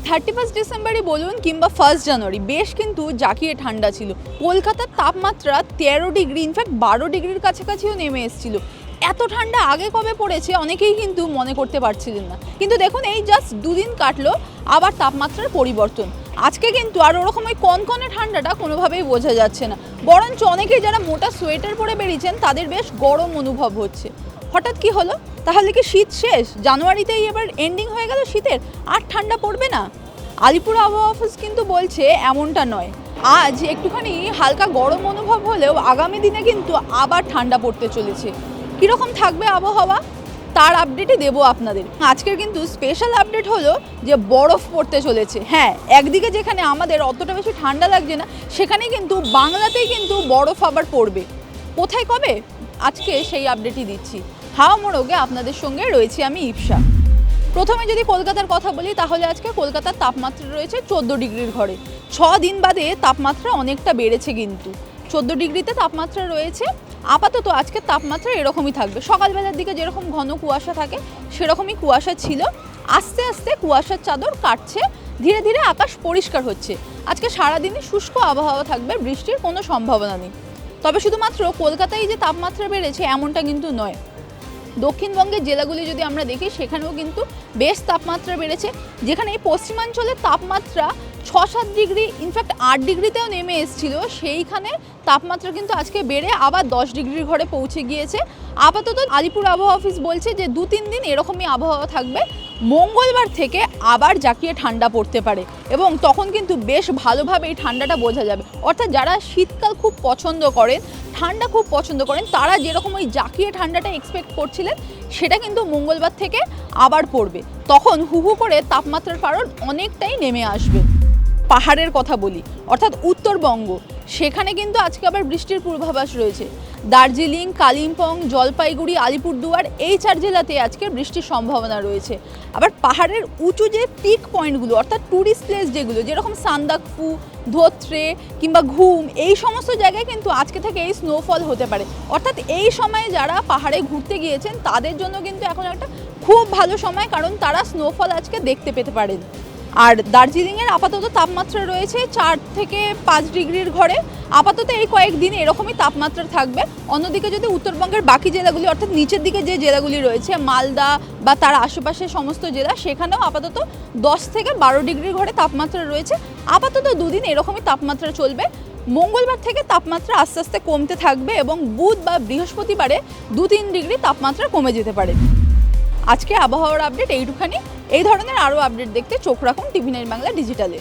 31 ডিসেম্বরই বলুন কিংবা 1 জানুয়ারি বেশ কিন্তু জাঁকিয়ে ঠান্ডা ছিল। কলকাতার তাপমাত্রা 13 ডিগ্রি, ইনফ্যাক্ট 12 ডিগ্রির কাছাকাছিও নেমে এসেছিল। এত ঠান্ডা আগে কবে পড়েছে অনেকেই কিন্তু মনে করতে পারছিলেন না। কিন্তু দেখুন এই জাস্ট দুদিন কাটলো, আবার তাপমাত্রার পরিবর্তন। আজকে কিন্তু আর ওরকম ওই কনকনে ঠান্ডাটা কোনোভাবেই বোঝা যাচ্ছে না, বরঞ্চ অনেকেই যারা মোটা সোয়েটার পরে বেরিয়েছেন তাদের বেশ গরম অনুভব হচ্ছে। হঠাৎ কি হলো? তাহলে কি শীত শেষ? জানুয়ারিতেই এবার এন্ডিং হয়ে গেল শীতের, আর ঠান্ডা পড়বে না? আলিপুর আবহাওয়া অফিস কিন্তু বলছে এমনটা নয়। আজ একটুখানি হালকা গরম অনুভব হলেও আগামী দিনে কিন্তু আবার ঠান্ডা পড়তে চলেছে। কীরকম থাকবে আবহাওয়া তার আপডেটই দেবো আপনাদের। আজকের কিন্তু স্পেশাল আপডেট হলো যে বরফ পড়তে চলেছে। হ্যাঁ, একদিকে যেখানে আমাদের অতটা বেশি ঠান্ডা লাগছে না, সেখানে কিন্তু বাংলাতেই কিন্তু বরফ আবার পড়বে। কোথায় কবে আজকে সেই আপডেটই দিচ্ছি। হাওয়া মোড়কে আপনাদের সঙ্গে রয়েছি আমি ইপসা। প্রথমে যদি কলকাতার কথা বলি তাহলে আজকে কলকাতার তাপমাত্রা রয়েছে 14 ডিগ্রির ঘরে। 6 দিন বাদে তাপমাত্রা অনেকটা বেড়েছে, কিন্তু 14 ডিগ্রিতে তাপমাত্রা রয়েছে। আপাতত আজকের তাপমাত্রা এরকমই থাকবে। সকালবেলার দিকে যেরকম ঘন কুয়াশা থাকে সেরকমই কুয়াশা ছিল। আস্তে আস্তে কুয়াশার চাদর কাটছে, ধীরে ধীরে আকাশ পরিষ্কার হচ্ছে। আজকে সারাদিনই শুষ্ক আবহাওয়া থাকবে, বৃষ্টির কোনো সম্ভাবনা নেই। তবে শুধুমাত্র কলকাতায় যে তাপমাত্রা বেড়েছে এমনটা কিন্তু নয়। দক্ষিণবঙ্গের জেলাগুলি যদি আমরা দেখি সেখানেও কিন্তু বেশ তাপমাত্রা বেড়েছে। যেখানে এই পশ্চিমাঞ্চলের তাপমাত্রা 6-7 ডিগ্রি, ইনফ্যাক্ট 8 ডিগ্রিতেও নেমে এসেছিল, সেইখানে তাপমাত্রা কিন্তু আজকে বেড়ে আবার 10 ডিগ্রির ঘরে পৌঁছে গিয়েছে। আপাতত আলিপুর আবহাওয়া অফিস বলছে যে 2-3 দিন এরকমই আবহাওয়া থাকবে। মঙ্গলবার থেকে আবার জাঁকিয়ে ঠান্ডা পড়তে পারে এবং তখন কিন্তু বেশ ভালোভাবে এই ঠান্ডাটা বোঝা যাবে। অর্থাৎ যারা শীতকাল খুব পছন্দ করেন, ঠান্ডা খুব পছন্দ করেন, তারা যেরকম ওই জাঁকিয়ে ঠান্ডাটা এক্সপেক্ট করছিলেন সেটা কিন্তু মঙ্গলবার থেকে আবার পড়বে। তখন হু হু করে তাপমাত্রার পারদ অনেকটাই নেমে আসবে। পাহাড়ের কথা বলি, অর্থাৎ উত্তরবঙ্গ, সেখানে কিন্তু আজকে আবার বৃষ্টির পূর্বাভাস রয়েছে। দার্জিলিং, কালিম্পং, জলপাইগুড়ি, আলিপুরদুয়ার এই 4 জেলাতে আজকে বৃষ্টির সম্ভাবনা রয়েছে। আবার পাহাড়ের উঁচু যে পিক পয়েন্টগুলো, অর্থাৎ ট্যুরিস্ট প্লেস যেগুলো, যেরকম সান্দাকফু, ধোত্রে কিংবা ঘুম, এই সমস্ত জায়গায় কিন্তু আজকে থেকে এই স্নোফল হতে পারে। অর্থাৎ এই সময়ে যারা পাহাড়ে ঘুরতে গিয়েছেন তাদের জন্য কিন্তু এখন একটা খুব ভালো সময়, কারণ তারা স্নোফল আজকে দেখতে পেতে পারেন। আর দার্জিলিংয়ের আপাতত তাপমাত্রা রয়েছে 4 থেকে 5 ডিগ্রির ঘরে। আপাতত এই কয়েকদিন এরকমই তাপমাত্রা থাকবে। অন্যদিকে যদি উত্তরবঙ্গের বাকি জেলাগুলি, অর্থাৎ নিচের দিকে যে জেলাগুলি রয়েছে, মালদা বা তার আশেপাশের সমস্ত জেলা, সেখানেও আপাতত 10 থেকে 12 ডিগ্রির ঘরে তাপমাত্রা রয়েছে। আপাতত 2 দিন এরকমই তাপমাত্রা চলবে। মঙ্গলবার থেকে তাপমাত্রা আস্তে আস্তে কমতে থাকবে এবং বুধ বা বৃহস্পতিবারে 2-3 ডিগ্রি তাপমাত্রা কমে যেতে পারে। আজকে আবহাওয়ার আপডেট এইটুখানি। এই ধরনের আরও আপডেট দেখতে চোখ রাখুন টিভি9 বাংলা ডিজিটালে।